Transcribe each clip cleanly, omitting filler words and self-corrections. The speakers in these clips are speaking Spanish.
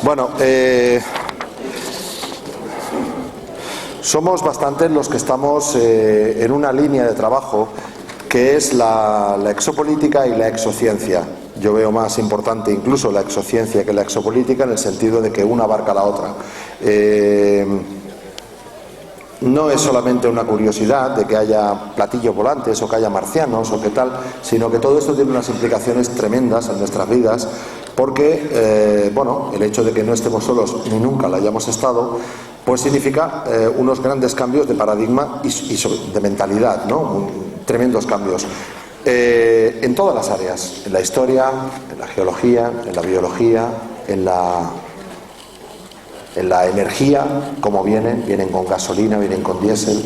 Bueno, somos bastantes los que estamos en una línea de trabajo que es la exopolítica y la exociencia. Yo veo más importante incluso la exociencia que la exopolítica, en el sentido de que una abarca la otra. No es solamente una curiosidad de que haya platillos volantes o que haya marcianos o qué tal, sino que todo esto tiene unas implicaciones tremendas en nuestras vidas, porque bueno, el hecho de que no estemos solos ni nunca lo hayamos estado, pues significa unos grandes cambios de paradigma y de mentalidad, ¿no? Tremendos cambios en todas las áreas, en la historia, en la geología, en la biología, en la energía, como vienen con gasolina, vienen con diésel,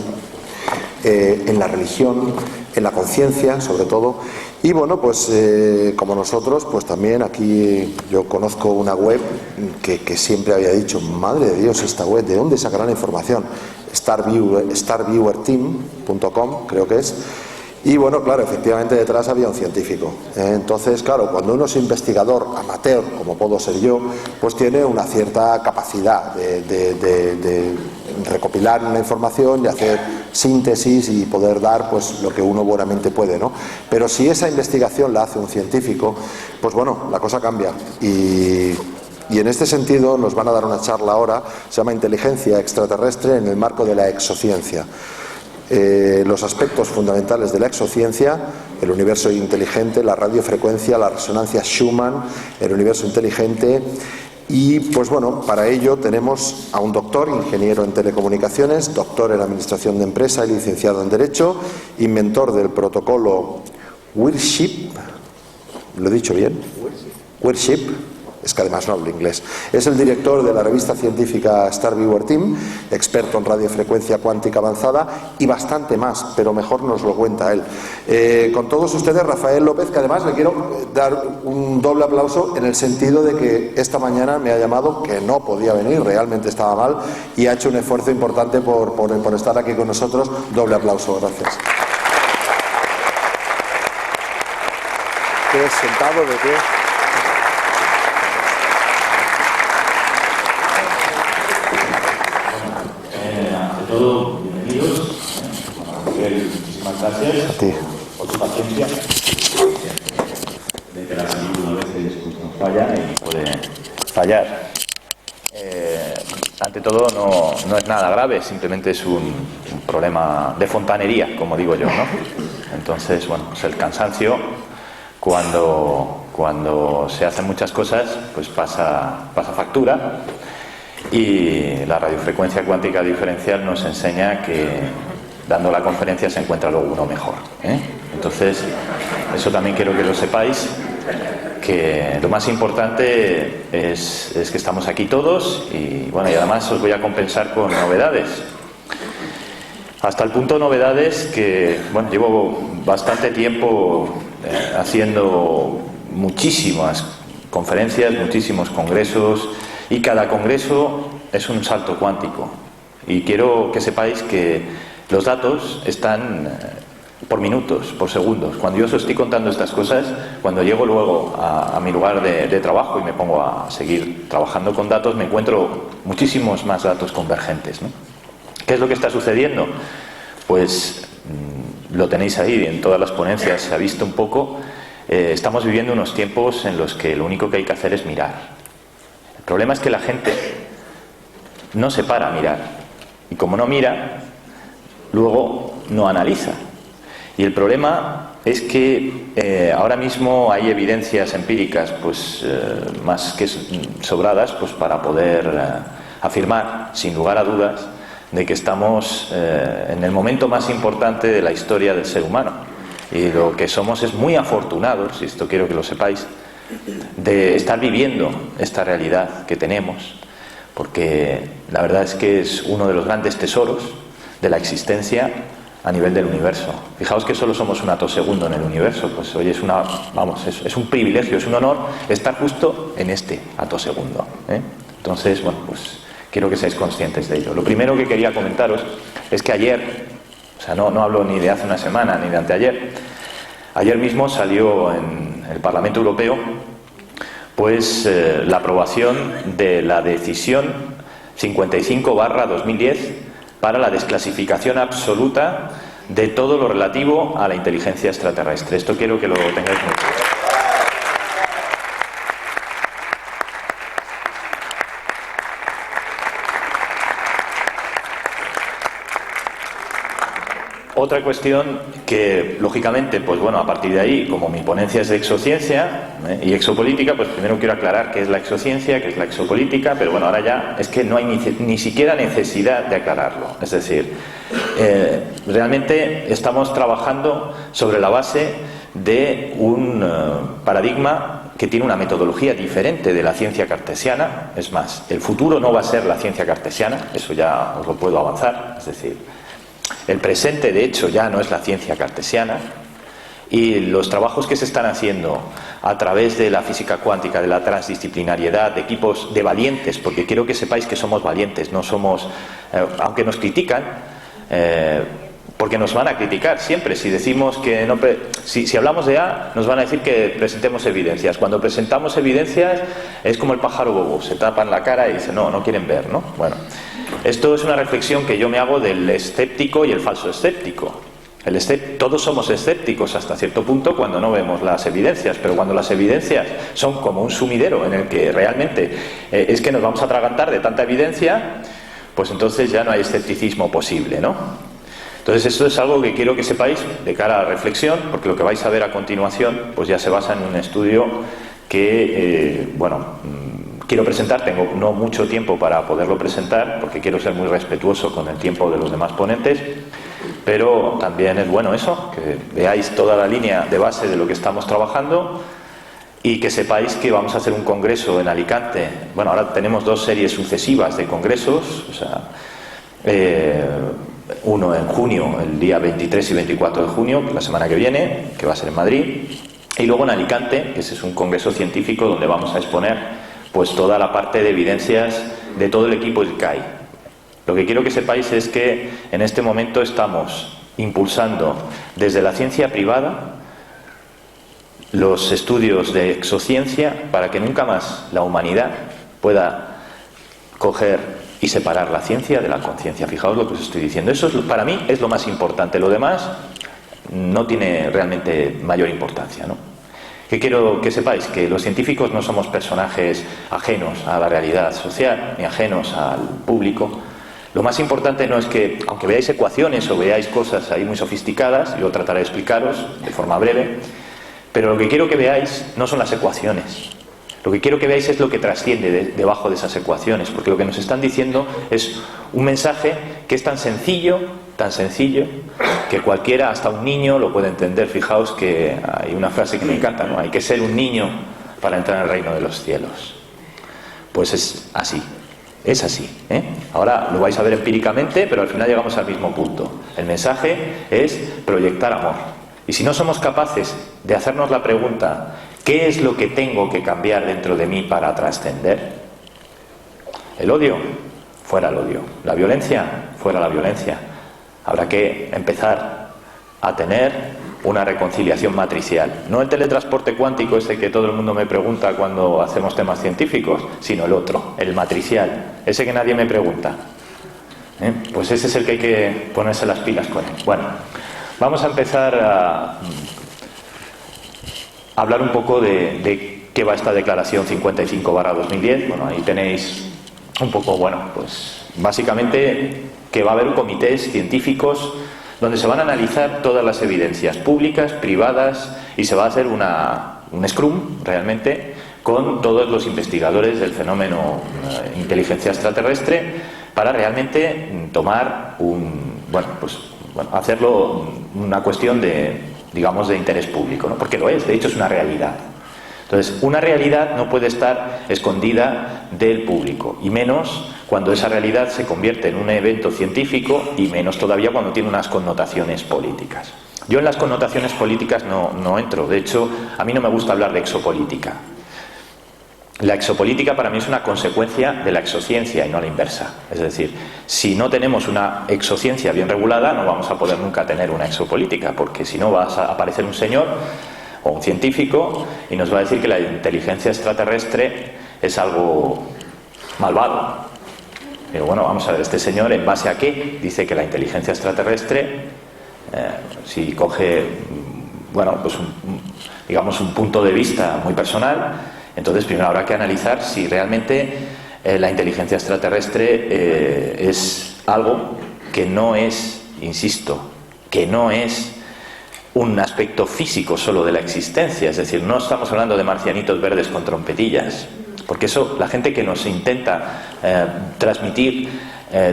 en la religión, en la conciencia, sobre todo. Y bueno, pues como nosotros, pues también aquí yo conozco una web que siempre había dicho, madre de Dios, esta web, ¿de dónde sacarán la información? Starviewerteam.com, creo que es. Y bueno, claro, efectivamente detrás había un científico. Entonces, claro, cuando uno es investigador amateur, como puedo ser yo, pues tiene una cierta capacidad de recopilar una información y hacer síntesis y poder dar pues lo que uno buenamente puede, ¿no? Pero si esa investigación la hace un científico, pues bueno, la cosa cambia. Y en este sentido nos van a dar una charla ahora, se llama Inteligencia Extraterrestre en el marco de la exociencia. Los aspectos fundamentales de la exociencia, el universo inteligente, la radiofrecuencia, la resonancia Schumann, el universo inteligente. Y pues bueno, para ello tenemos a un doctor, ingeniero en telecomunicaciones, doctor en administración de empresa y licenciado en Derecho, inventor del protocolo Wirship, ¿lo he dicho bien? Wirship. Es que además no hablo inglés. Es el director de la revista científica Starviewer Team, experto en radiofrecuencia cuántica avanzada y bastante más, pero mejor nos lo cuenta él. Con todos ustedes, Rafael López, que además le quiero dar un doble aplauso en el sentido de que esta mañana me ha llamado, que no podía venir, realmente estaba mal, y ha hecho un esfuerzo importante por estar aquí con nosotros. Doble aplauso, gracias. ¿Qué es sentado de qué? Todo, bienvenidos. Muchísimas gracias por su paciencia. De que la salud a veces pues, nos falla y puede fallar. Ante todo no es nada grave, simplemente es un problema de fontanería, como digo yo, ¿no? Entonces, bueno, pues el cansancio cuando se hacen muchas cosas, pues pasa factura. Y la radiofrecuencia cuántica diferencial nos enseña que dando la conferencia se encuentra luego uno mejor, ¿eh? Entonces, eso también quiero que lo sepáis, que lo más importante es que estamos aquí todos y bueno, y además os voy a compensar con novedades. Hasta el punto novedades que, bueno, llevo bastante tiempo haciendo muchísimas conferencias, muchísimos congresos, y cada congreso es un salto cuántico. Y quiero que sepáis que los datos están por minutos, por segundos. Cuando yo os estoy contando estas cosas, cuando llego luego a mi lugar de trabajo y me pongo a seguir trabajando con datos, me encuentro muchísimos más datos convergentes, ¿no? ¿Qué es lo que está sucediendo? Pues lo tenéis ahí, en todas las ponencias se ha visto un poco. Estamos viviendo unos tiempos en los que lo único que hay que hacer es mirar. El problema es que la gente no se para a mirar, y como no mira, luego no analiza. Y el problema es que ahora mismo hay evidencias empíricas pues más que sobradas pues para poder afirmar sin lugar a dudas de que estamos en el momento más importante de la historia del ser humano, y lo que somos es muy afortunados, y esto quiero que lo sepáis, de estar viviendo esta realidad que tenemos, porque la verdad es que es uno de los grandes tesoros de la existencia a nivel del universo. Fijaos que solo somos un atosegundo en el universo, pues hoy es es un privilegio, es un honor estar justo en este atosegundo, ¿eh? Entonces, bueno, pues quiero que seáis conscientes de ello. Lo primero que quería comentaros es que ayer, o sea, no hablo ni de hace una semana ni de anteayer, ayer mismo salió en el Parlamento Europeo pues la aprobación de la decisión 55/2010 para la desclasificación absoluta de todo lo relativo a la inteligencia extraterrestre. Esto quiero que lo tengáis muy claro. Otra cuestión que, lógicamente, pues bueno, a partir de ahí, como mi ponencia es de exociencia y exopolítica, pues primero quiero aclarar qué es la exociencia, qué es la exopolítica, pero bueno, ahora ya es que no hay ni siquiera necesidad de aclararlo. Es decir, realmente estamos trabajando sobre la base de un paradigma que tiene una metodología diferente de la ciencia cartesiana. Es más, el futuro no va a ser la ciencia cartesiana, eso ya os lo puedo avanzar, es decir, el presente, de hecho, ya no es la ciencia cartesiana, y los trabajos que se están haciendo a través de la física cuántica, de la transdisciplinariedad, de equipos de valientes, porque quiero que sepáis que somos valientes, no somos, aunque nos critican, porque nos van a criticar siempre. Si decimos que no, si hablamos de A, nos van a decir que presentemos evidencias. Cuando presentamos evidencias es como el pájaro bobo, se tapan la cara y dicen no quieren ver, ¿no? Bueno, esto es una reflexión que yo me hago del escéptico y el falso escéptico. Todos somos escépticos hasta cierto punto cuando no vemos las evidencias, pero cuando las evidencias son como un sumidero en el que realmente es que nos vamos a atragantar de tanta evidencia, pues entonces ya no hay escepticismo posible, ¿no? Entonces esto es algo que quiero que sepáis de cara a la reflexión, porque lo que vais a ver a continuación pues ya se basa en un estudio que, quiero presentar. Tengo no mucho tiempo para poderlo presentar, porque quiero ser muy respetuoso con el tiempo de los demás ponentes, pero también es bueno eso, que veáis toda la línea de base de lo que estamos trabajando y que sepáis que vamos a hacer un congreso en Alicante. Bueno, ahora tenemos 2 series sucesivas de congresos, o sea, uno en junio, el día 23 y 24 de junio, la semana que viene, que va a ser en Madrid, y luego en Alicante, que ese es un congreso científico donde vamos a exponer pues toda la parte de evidencias de todo el equipo ILCAI. Lo que quiero que sepáis es que en este momento estamos impulsando desde la ciencia privada los estudios de exociencia para que nunca más la humanidad pueda coger y separar la ciencia de la conciencia. Fijaos lo que os estoy diciendo. Eso para mí es lo más importante. Lo demás no tiene realmente mayor importancia, ¿no? Que quiero que sepáis que los científicos no somos personajes ajenos a la realidad social ni ajenos al público. Lo más importante no es que, aunque veáis ecuaciones o veáis cosas ahí muy sofisticadas, yo trataré de explicaros de forma breve, pero lo que quiero que veáis no son las ecuaciones. Lo que quiero que veáis es lo que trasciende debajo de esas ecuaciones, porque lo que nos están diciendo es un mensaje que es tan sencillo, que cualquiera, hasta un niño, lo puede entender. Fijaos que hay una frase que me encanta, ¿no? Hay que ser un niño para entrar en el reino de los cielos. Pues es así, ¿eh? Ahora lo vais a ver empíricamente, pero al final llegamos al mismo punto. El mensaje es proyectar amor. Y si no somos capaces de hacernos la pregunta, ¿qué es lo que tengo que cambiar dentro de mí para trascender? El odio, fuera el odio. La violencia, fuera la violencia. Habrá que empezar a tener una reconciliación matricial. No el teletransporte cuántico ese que todo el mundo me pregunta cuando hacemos temas científicos, sino el otro, el matricial, ese que nadie me pregunta. Pues ese es el que hay que ponerse las pilas con él. Bueno, vamos a empezar a hablar un poco de qué va esta declaración 55/2010. Bueno, ahí tenéis un poco, pues básicamente que va a haber comités científicos donde se van a analizar todas las evidencias públicas, privadas, y se va a hacer un scrum realmente con todos los investigadores del fenómeno inteligencia extraterrestre para realmente tomar hacerlo una cuestión de interés público, ¿no? Porque lo es, de hecho es una realidad. Entonces, una realidad no puede estar escondida del público, y menos cuando esa realidad se convierte en un evento científico, y menos todavía cuando tiene unas connotaciones políticas. Yo en las connotaciones políticas no entro. De hecho, a mí no me gusta hablar de exopolítica. La exopolítica para mí es una consecuencia de la exociencia y no la inversa. Es decir, si no tenemos una exociencia bien regulada, no vamos a poder nunca tener una exopolítica, porque si no va a aparecer un señor o un científico y nos va a decir que la inteligencia extraterrestre es algo malvado. Digo, bueno, vamos a ver, este señor, ¿en base a qué dice que la inteligencia extraterrestre, si coge, bueno, pues digamos un punto de vista muy personal, entonces primero habrá que analizar si realmente la inteligencia extraterrestre es algo que no es, insisto, que no es un aspecto físico solo de la existencia, es decir, no estamos hablando de marcianitos verdes con trompetillas, porque eso, la gente que nos intenta transmitir,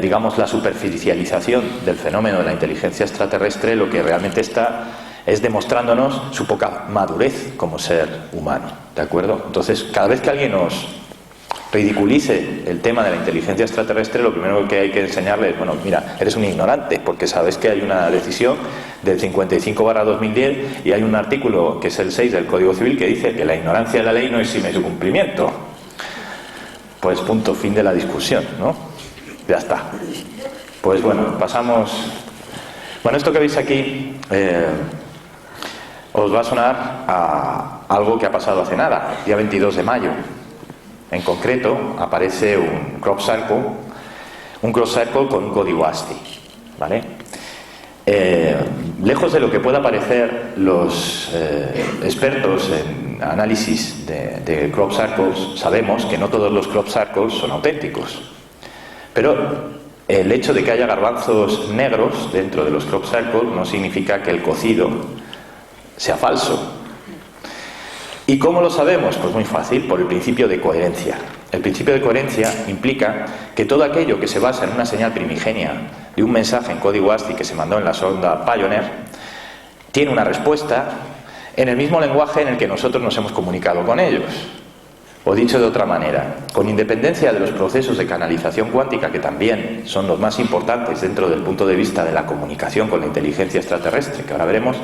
digamos, la superficialización del fenómeno de la inteligencia extraterrestre, lo que realmente está es demostrándonos su poca madurez como ser humano, ¿de acuerdo? Entonces, cada vez que alguien nos ridiculice el tema de la inteligencia extraterrestre, lo primero que hay que enseñarle es, bueno, mira, eres un ignorante, porque sabes que hay una decisión del 55/2010 y hay un artículo que es el 6 del Código Civil que dice que la ignorancia de la ley no exime su cumplimiento. Pues punto, fin de la discusión, ¿no? Ya está. Pues bueno, pasamos. Bueno, esto que veis aquí os va a sonar a algo que ha pasado hace nada, día 22 de mayo. En concreto, aparece un crop circle con un código ASCII, ¿vale? Lejos de lo que pueda parecer, los expertos en análisis de crop circles sabemos que no todos los crop circles son auténticos. Pero el hecho de que haya garbanzos negros dentro de los crop circles no significa que el cocido sea falso. ¿Y cómo lo sabemos? Pues muy fácil, por el principio de coherencia. El principio de coherencia implica que todo aquello que se basa en una señal primigenia de un mensaje en código ASCII que se mandó en la sonda Pioneer tiene una respuesta en el mismo lenguaje en el que nosotros nos hemos comunicado con ellos. O dicho de otra manera, con independencia de los procesos de canalización cuántica, que también son los más importantes dentro del punto de vista de la comunicación con la inteligencia extraterrestre, que ahora veremos,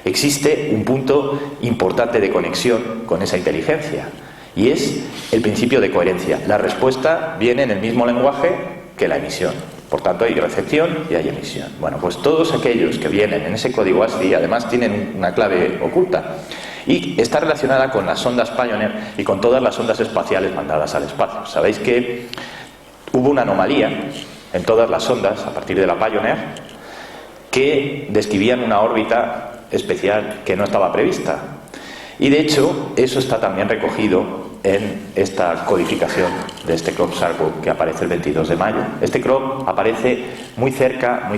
existe un punto importante de conexión con esa inteligencia, y es el principio de coherencia. La respuesta viene en el mismo lenguaje que la emisión. Por tanto, hay recepción y hay emisión. Bueno, pues todos aquellos que vienen en ese código ASCII además tienen una clave oculta y está relacionada con las sondas Pioneer y con todas las sondas espaciales mandadas al espacio. Sabéis que hubo una anomalía en todas las sondas a partir de la Pioneer que describían una órbita especial que no estaba prevista, y de hecho eso está también recogido en esta codificación de este crop circle que aparece el 22 de mayo. Este crop aparece muy cerca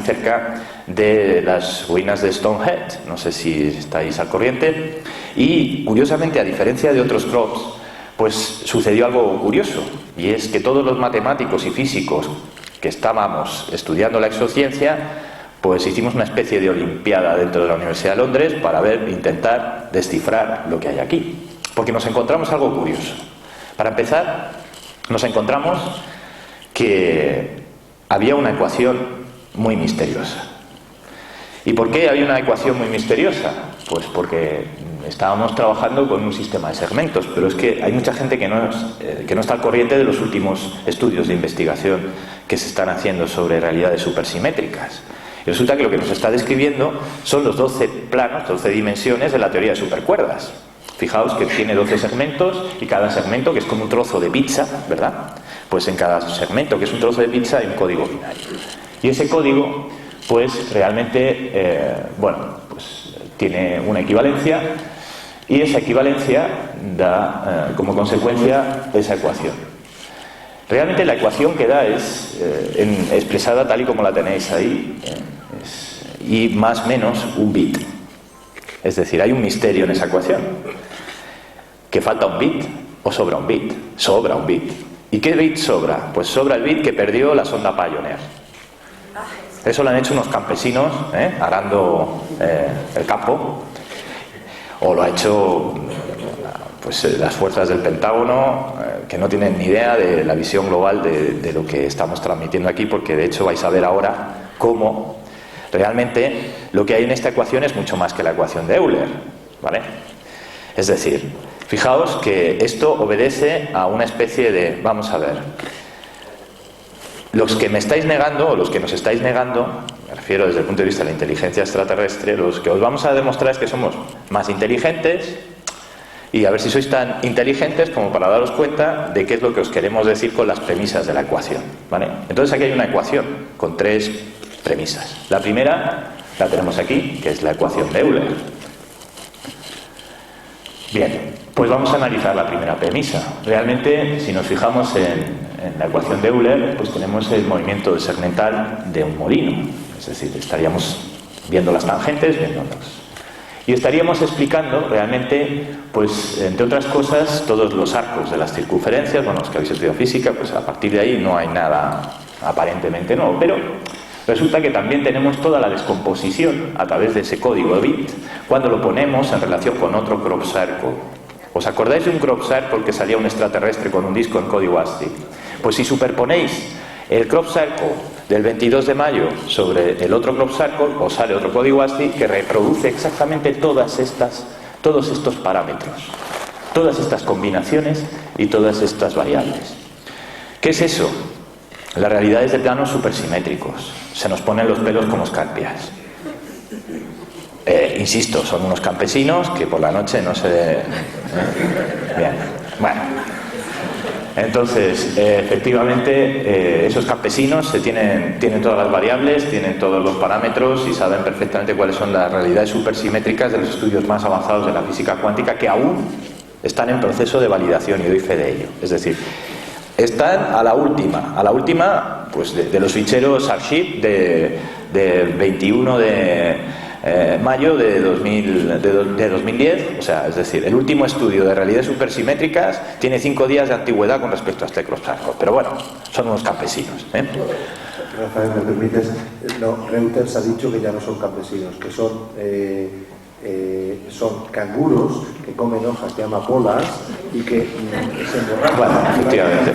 de las ruinas de Stonehenge, no sé si estáis al corriente, y curiosamente, a diferencia de otros crops, pues sucedió algo curioso, y es que todos los matemáticos y físicos que estábamos estudiando la exociencia, pues hicimos una especie de olimpiada dentro de la Universidad de Londres para intentar descifrar lo que hay aquí. Porque nos encontramos algo curioso. Para empezar, nos encontramos que había una ecuación muy misteriosa. ¿Y por qué había una ecuación muy misteriosa? Pues porque estábamos trabajando con un sistema de segmentos, pero es que hay mucha gente que no está al corriente de los últimos estudios de investigación que se están haciendo sobre realidades supersimétricas. Y resulta que lo que nos está describiendo son los 12 planos, 12 dimensiones de la teoría de supercuerdas. Fijaos que tiene 12 segmentos y cada segmento, que es como un trozo de pizza, ¿verdad? Pues en cada segmento, que es un trozo de pizza, hay un código binario. Y ese código, pues realmente, pues tiene una equivalencia, y esa equivalencia da como consecuencia esa ecuación. Realmente la ecuación que da es expresada tal y como la tenéis ahí, y más o menos un bit. Es decir, hay un misterio en esa ecuación. ¿Que falta un bit o sobra un bit? Sobra un bit. ¿Y qué bit sobra? Pues sobra el bit que perdió la sonda Pioneer. Eso lo han hecho unos campesinos, arando el campo, o lo ha hecho pues las fuerzas del Pentágono, que no tienen ni idea de la visión global de lo que estamos transmitiendo aquí, porque de hecho vais a ver ahora cómo realmente lo que hay en esta ecuación es mucho más que la ecuación de Euler, ¿vale? Es decir, fijaos que esto obedece a una especie de, vamos a ver, los que me estáis negando, o los que nos estáis negando, me refiero desde el punto de vista de la inteligencia extraterrestre, los que os vamos a demostrar es que somos más inteligentes, y a ver si sois tan inteligentes como para daros cuenta de qué es lo que os queremos decir con las premisas de la ecuación, ¿vale? Entonces aquí hay una ecuación con 3 premisas. La primera la tenemos aquí, que es la ecuación de Euler. Bien, pues vamos a analizar la primera premisa. Realmente, si nos fijamos en la ecuación de Euler, pues tenemos el movimiento segmental de un molino. Es decir, estaríamos viendo las tangentes, viéndolas. Y estaríamos explicando realmente, pues entre otras cosas, todos los arcos de las circunferencias. Bueno, los que habéis estudiado física, pues a partir de ahí no hay nada aparentemente nuevo, pero resulta que también tenemos toda la descomposición a través de ese código de bit cuando lo ponemos en relación con otro crop circle. ¿Os acordáis de un crop circle que salía un extraterrestre con un disco en código ASCII? Pues si superponéis el crop circle del 22 de mayo sobre el otro crop circle, os sale otro código ASCII que reproduce exactamente todos estos parámetros, todas estas combinaciones y todas estas variables. ¿Qué es eso? La realidad es de planos supersimétricos. Se nos ponen los pelos como escarpias. Insisto, son unos campesinos que por la noche no se... Bien, bueno. Entonces, efectivamente, esos campesinos tienen todas las variables, tienen todos los parámetros y saben perfectamente cuáles son las realidades supersimétricas de los estudios más avanzados de la física cuántica, que aún están en proceso de validación, y doy fe de ello. Es decir, están a la última pues de los ficheros Archive de 21 de mayo de 2010, o sea, es decir, el último estudio de realidades supersimétricas tiene 5 días de antigüedad con respecto a este crop circle, pero bueno, son unos campesinos, ¿eh? Rafael, ¿me permites? No, Reuters ha dicho que ya no son campesinos, que son canguros que comen hojas de amapolas y que se emborrachan. Bueno, efectivamente.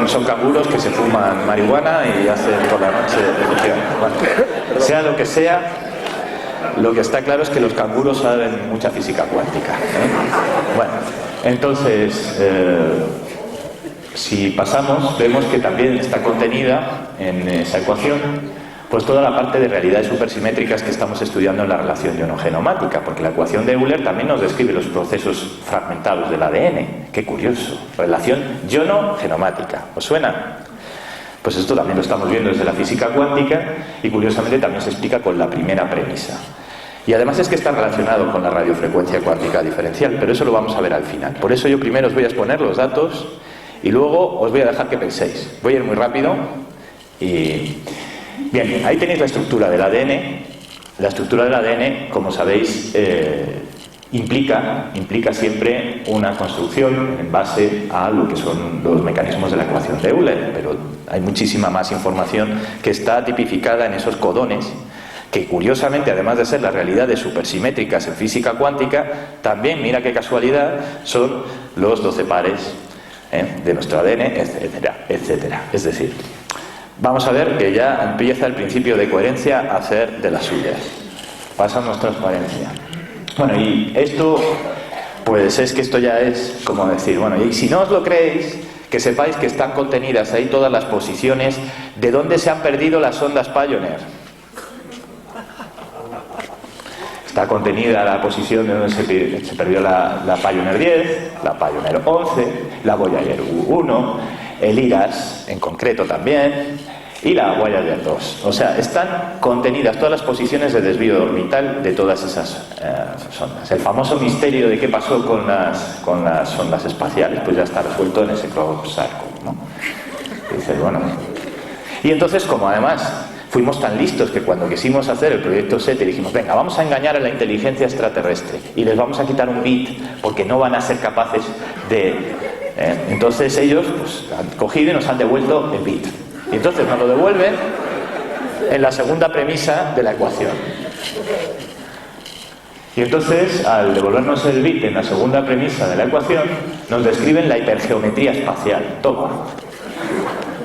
Son canguros que se fuman marihuana y hacen por la noche, efectivamente. Bueno, sea lo que sea, lo que está claro es que los canguros saben mucha física cuántica, ¿eh? Bueno, entonces, si pasamos, vemos que también está contenida en esa ecuación pues toda la parte de realidades supersimétricas que estamos estudiando en la relación iono-genomática, porque la ecuación de Euler también nos describe los procesos fragmentados del ADN. ¡Qué curioso! Relación iono-genomática. ¿Os suena? Pues esto también lo estamos viendo desde la física cuántica y curiosamente también se explica con la primera premisa. Y además es que está relacionado con la radiofrecuencia cuántica diferencial, pero eso lo vamos a ver al final. Por eso yo primero os voy a exponer los datos y luego os voy a dejar que penséis. Voy a ir muy rápido y... Bien, ahí tenéis la estructura del ADN. La estructura del ADN, como sabéis, implica siempre una construcción en base a lo que son los mecanismos de la ecuación de Euler, pero hay muchísima más información que está tipificada en esos codones, que curiosamente, además de ser las realidades supersimétricas en física cuántica, también, mira qué casualidad, son los 12 pares de nuestro ADN, etcétera, etcétera. Es decir, vamos a ver que ya empieza el principio de coherencia a hacer de las suyas. Pasamos transparencia. Bueno, y esto, pues es que esto ya es como decir, bueno, y si no os lo creéis, que sepáis que están contenidas ahí todas las posiciones de dónde se han perdido las ondas Pioneer. Está contenida la posición de donde se perdió la Pioneer 10, la Pioneer 11, la Voyager 1, el IRAS en concreto también, y la Voyager 2. O sea, están contenidas todas las posiciones de desvío orbital de todas esas sondas. El famoso misterio de qué pasó con las sondas espaciales, pues ya está resuelto en ese crop circle, ¿no? Y dices, bueno. Y entonces, como además fuimos tan listos que cuando quisimos hacer el proyecto SETI dijimos, venga, vamos a engañar a la inteligencia extraterrestre y les vamos a quitar un bit porque no van a ser capaces de... Entonces ellos pues, han cogido y nos han devuelto el bit. Y entonces nos lo devuelven en la segunda premisa de la ecuación. Y entonces, al devolvernos el bit en la segunda premisa de la ecuación, nos describen la hipergeometría espacial. Toma.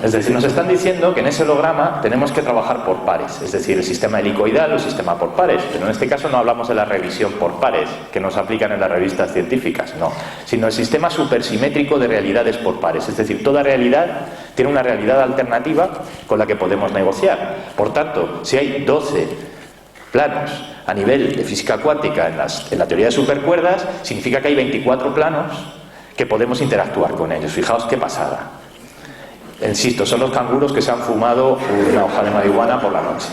Es decir, nos están diciendo que en ese holograma tenemos que trabajar por pares, es decir, el sistema helicoidal o el sistema por pares, pero en este caso no hablamos de la revisión por pares, que nos aplican en las revistas científicas, no, sino el sistema supersimétrico de realidades por pares, es decir, toda realidad tiene una realidad alternativa con la que podemos negociar. Por tanto, si hay 12 planos a nivel de física cuántica en la teoría de supercuerdas, significa que hay 24 planos que podemos interactuar con ellos. Fijaos qué pasada. Insisto, son los canguros que se han fumado una hoja de marihuana por la noche.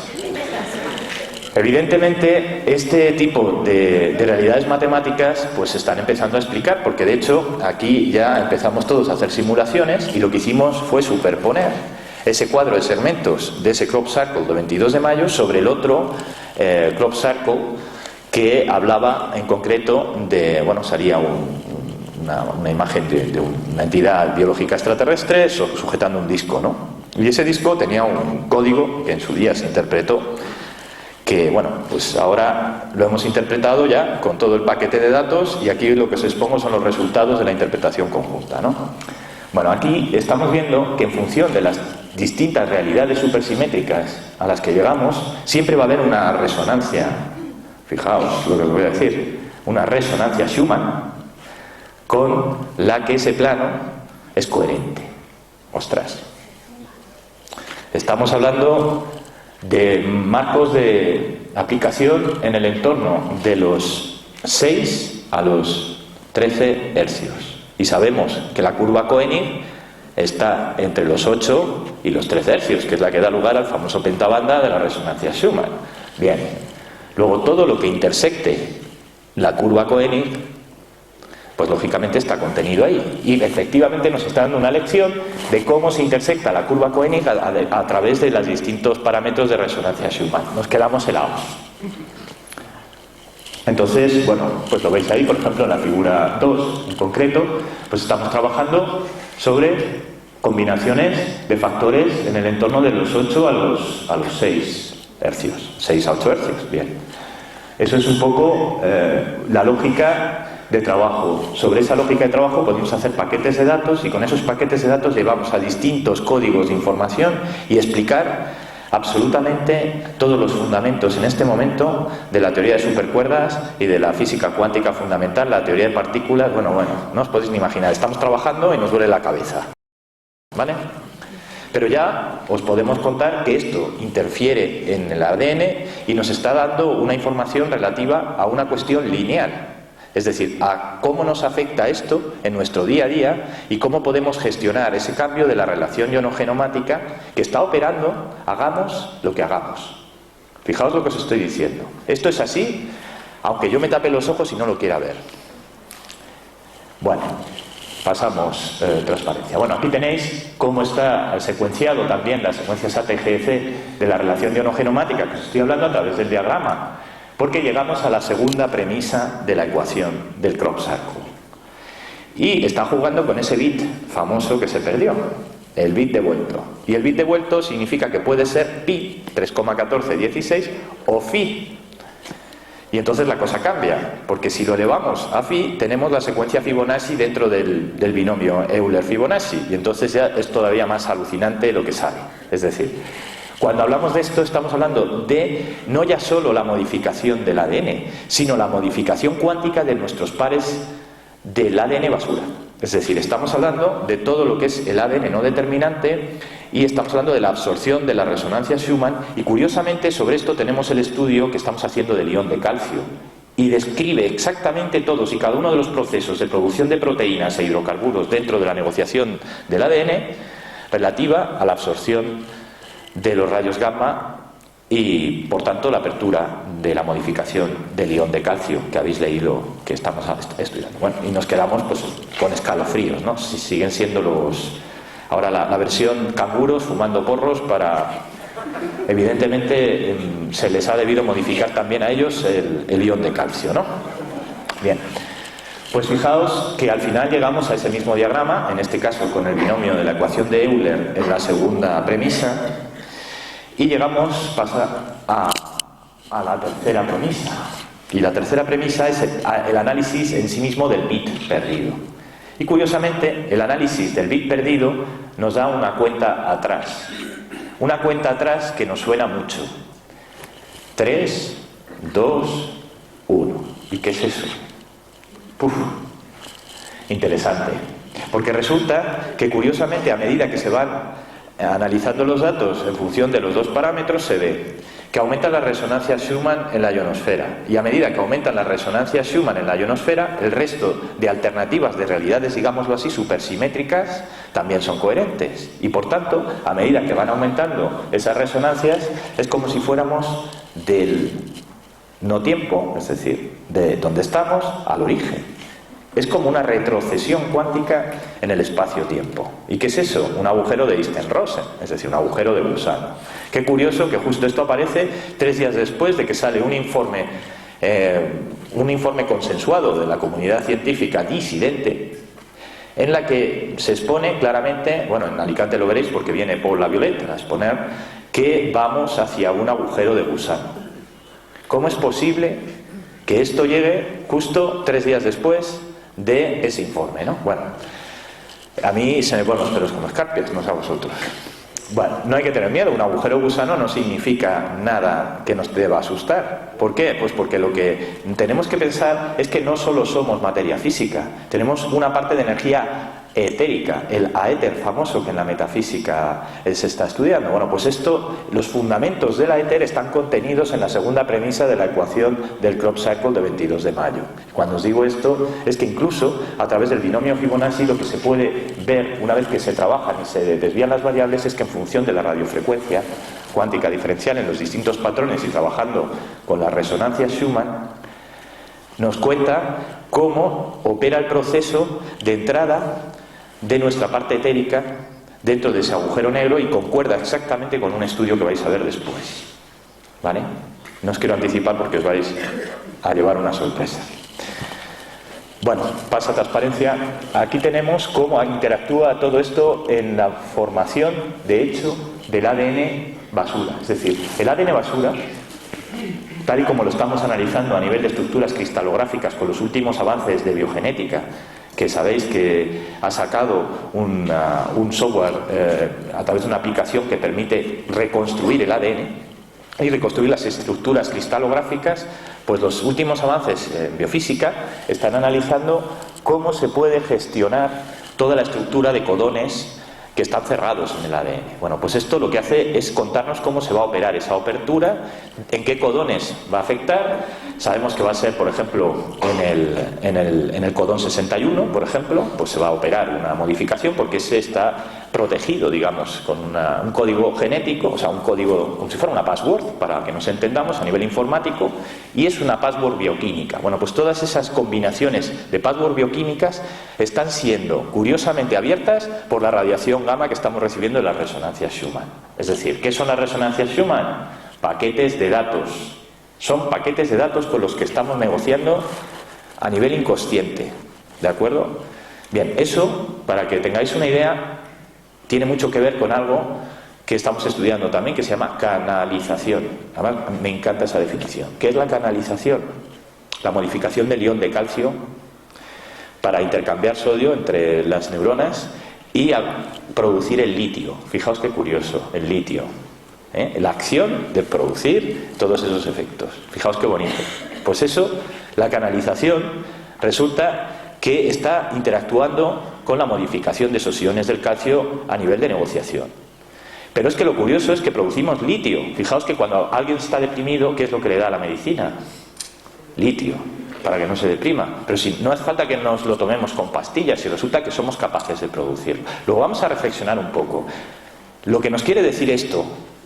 Evidentemente, este tipo de realidades matemáticas pues se están empezando a explicar, porque de hecho aquí ya empezamos todos a hacer simulaciones y lo que hicimos fue superponer ese cuadro de segmentos de ese crop circle de 22 de mayo sobre el otro crop circle que hablaba en concreto de, bueno, sería una imagen de una entidad biológica extraterrestre sujetando un disco, ¿no? Y ese disco tenía un código que en su día se interpretó, que, bueno, pues ahora lo hemos interpretado ya con todo el paquete de datos y aquí lo que os expongo son los resultados de la interpretación conjunta, ¿no? Bueno, aquí estamos viendo que en función de las distintas realidades supersimétricas a las que llegamos, siempre va a haber una resonancia, fijaos lo que os voy a decir, una resonancia Schumann con la que ese plano es coherente. Ostras. Estamos hablando de marcos de aplicación en el entorno de los 6 a los 13 hercios. Y sabemos que la curva Koenig está entre los 8 y los 13 hercios, que es la que da lugar al famoso pentabanda de la resonancia Schumann. Bien. Luego todo lo que intersecte la curva Koenig, pues lógicamente está contenido ahí. Y efectivamente nos está dando una lección de cómo se intersecta la curva Koenig a través de los distintos parámetros de resonancia Schumann. Nos quedamos helados. Entonces, bueno, pues lo veis ahí, por ejemplo, en la figura 2 en concreto, pues estamos trabajando sobre combinaciones de factores en el entorno de los 8 a los 6 hercios. 6 a 8 hercios, bien. Eso es un poco la lógica de trabajo. Sobre esa lógica de trabajo podemos hacer paquetes de datos y con esos paquetes de datos llevamos a distintos códigos de información y explicar absolutamente todos los fundamentos en este momento de la teoría de supercuerdas y de la física cuántica fundamental, la teoría de partículas. Bueno, no os podéis ni imaginar, estamos trabajando y nos duele la cabeza, ¿vale? Pero ya os podemos contar que esto interfiere en el ADN y nos está dando una información relativa a una cuestión lineal. Es decir, a cómo nos afecta esto en nuestro día a día y cómo podemos gestionar ese cambio de la relación ionogenomática que está operando, hagamos lo que hagamos. Fijaos lo que os estoy diciendo. Esto es así, aunque yo me tape los ojos y no lo quiera ver. Bueno, pasamos transparencia. Bueno, aquí tenéis cómo está el secuenciado también, las secuencias ATGC de la relación ionogenomática que os estoy hablando a través del diagrama. Porque llegamos a la segunda premisa de la ecuación del crop circle. Y está jugando con ese bit famoso que se perdió, el bit devuelto. Y el bit devuelto significa que puede ser pi, 3,1416, o phi. Y entonces la cosa cambia, porque si lo elevamos a phi, tenemos la secuencia Fibonacci dentro del binomio Euler-Fibonacci. Y entonces ya es todavía más alucinante lo que sale. Es decir, cuando hablamos de esto estamos hablando de no ya solo la modificación del ADN, sino la modificación cuántica de nuestros pares del ADN basura. Es decir, estamos hablando de todo lo que es el ADN no determinante y estamos hablando de la absorción de la resonancia Schumann y curiosamente sobre esto tenemos el estudio que estamos haciendo del ion de calcio y describe exactamente todos y cada uno de los procesos de producción de proteínas e hidrocarburos dentro de la negociación del ADN relativa a la absorción de los rayos gamma y por tanto la apertura de la modificación del ion de calcio que habéis leído que estamos estudiando. Bueno, y nos quedamos pues con escalofríos, ¿no? Si siguen siendo ahora la versión canguros fumando porros para evidentemente se les ha debido modificar también a ellos el ion de calcio, ¿no? Bien. Pues fijaos que al final llegamos a ese mismo diagrama, en este caso con el binomio de la ecuación de Euler en la segunda premisa. Y llegamos a la tercera premisa. Y la tercera premisa es el análisis en sí mismo del bit perdido. Y curiosamente, el análisis del bit perdido nos da una cuenta atrás. Una cuenta atrás que nos suena mucho. 3, 2, 1. ¿Y qué es eso? ¡Puf! Interesante. Porque resulta que curiosamente, a medida que se van analizando los datos en función de los dos parámetros, se ve que aumentan las resonancias Schumann en la ionosfera, y a medida que aumentan las resonancias Schumann en la ionosfera, el resto de alternativas de realidades, digámoslo así, supersimétricas, también son coherentes, y por tanto, a medida que van aumentando esas resonancias, es como si fuéramos del no tiempo, es decir, de donde estamos al origen. Es como una retrocesión cuántica en el espacio-tiempo. ¿Y qué es eso? Un agujero de Einstein-Rosen, es decir, un agujero de gusano. Qué curioso que justo esto aparece 3 días después de que sale un informe consensuado de la comunidad científica disidente, en la que se expone claramente, bueno, en Alicante lo veréis porque viene Paul Laviolette a exponer, que vamos hacia un agujero de gusano. ¿Cómo es posible que esto llegue justo 3 días después de ese informe, ¿no? Bueno, a mí se me ponen los pelos como escarpias, no sé a vosotros. Bueno, no hay que tener miedo, un agujero gusano no significa nada que nos deba asustar. ¿Por qué? Pues porque lo que tenemos que pensar es que no solo somos materia física, tenemos una parte de energía etérica, el aéter famoso que en la metafísica se está estudiando. Bueno, pues los fundamentos del aéter están contenidos en la segunda premisa de la ecuación del crop circle de 22 de mayo. Cuando os digo esto, es que incluso a través del binomio Fibonacci lo que se puede ver una vez que se trabajan y se desvían las variables es que en función de la radiofrecuencia cuántica diferencial en los distintos patrones y trabajando con la resonancia Schumann, nos cuenta cómo opera el proceso de entrada de nuestra parte etérica dentro de ese agujero negro, y concuerda exactamente con un estudio que vais a ver después. ¿Vale? No os quiero anticipar porque os vais a llevar una sorpresa. Bueno, pasa transparencia. Aquí tenemos cómo interactúa todo esto en la formación, de hecho, del ADN basura. Es decir, el ADN basura, tal y como lo estamos analizando a nivel de estructuras cristalográficas con los últimos avances de biogenética, que sabéis que ha sacado un software a través de una aplicación que permite reconstruir el ADN y reconstruir las estructuras cristalográficas, pues los últimos avances en biofísica están analizando cómo se puede gestionar toda la estructura de codones que están cerrados en el ADN. Bueno, pues esto lo que hace es contarnos cómo se va a operar esa apertura, en qué codones va a afectar. Sabemos que va a ser, por ejemplo, en el codón 61, por ejemplo, pues se va a operar una modificación porque ese está protegido, digamos, con un código genético, o sea, un código como si fuera una password, para que nos entendamos a nivel informático, y es una password bioquímica. Bueno, pues todas esas combinaciones de password bioquímicas están siendo curiosamente abiertas por la radiación gamma que estamos recibiendo de las resonancias Schumann. Es decir, ¿qué son las resonancias Schumann? Paquetes de datos. Son paquetes de datos con los que estamos negociando a nivel inconsciente. ¿De acuerdo? Bien, eso, para que tengáis una idea, tiene mucho que ver con algo que estamos estudiando también, que se llama canalización. Además, me encanta esa definición. ¿Qué es la canalización? La modificación del ion de calcio para intercambiar sodio entre las neuronas y a producir el litio. Fijaos qué curioso, el litio. La acción de producir todos esos efectos. Fijaos qué bonito. Pues eso, la canalización, resulta que está interactuando con la modificación de esos iones del calcio a nivel de negociación. Pero es que lo curioso es que producimos litio. Fijaos que cuando alguien está deprimido, ¿qué es lo que le da a la medicina? Litio, para que no se deprima. Pero si no hace falta que nos lo tomemos con pastillas, y resulta que somos capaces de producirlo. Luego vamos a reflexionar un poco. Lo que nos quiere decir esto,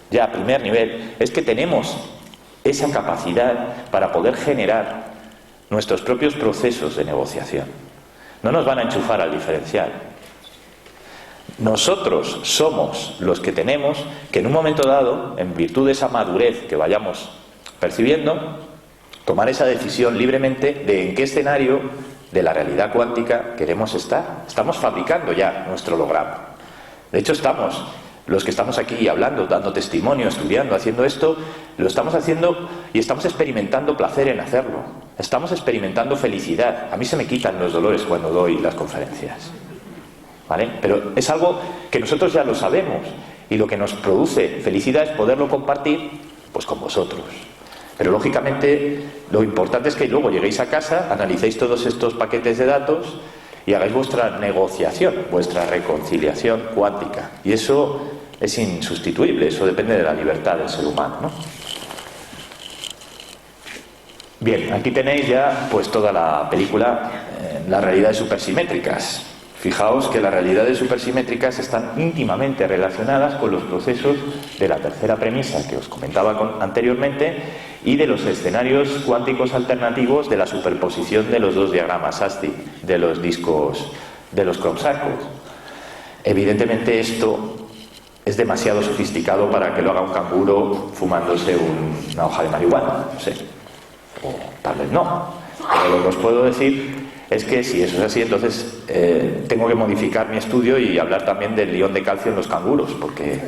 ya a primer nivel, es que tenemos esa capacidad para poder generar nuestros propios procesos de negociación. No nos van a enchufar al diferencial. Nosotros somos los que tenemos que en un momento dado, en virtud de esa madurez que vayamos percibiendo, tomar esa decisión libremente de en qué escenario de la realidad cuántica queremos estar. Estamos fabricando ya nuestro holograma. De hecho, los que estamos aquí hablando, dando testimonio, estudiando, haciendo esto, lo estamos haciendo y estamos experimentando placer en hacerlo. estamos experimentando felicidad. A mí se me quitan los dolores cuando doy las conferencias, ¿vale? Pero es algo que nosotros ya lo sabemos, y lo que nos produce felicidad es poderlo compartir pues con vosotros. Pero lógicamente lo importante es que luego lleguéis a casa, analicéis todos estos paquetes de datos y hagáis vuestra negociación, vuestra reconciliación cuántica. Y eso es insustituible, eso depende de la libertad del ser humano, ¿no? Bien, aquí tenéis ya pues toda la película, las realidades supersimétricas. Fijaos que las realidades supersimétricas están íntimamente relacionadas con los procesos de la tercera premisa que os comentaba anteriormente y de los escenarios cuánticos alternativos de la superposición de los dos diagramas ASCII, de los discos, de los crop circles. Evidentemente esto es demasiado sofisticado para que lo haga un canguro fumándose una hoja de marihuana, no sé, o tal vez no. Pero lo que os puedo decir es que si eso es así, entonces tengo que modificar mi estudio y hablar también del ion de calcio en los canguros, porque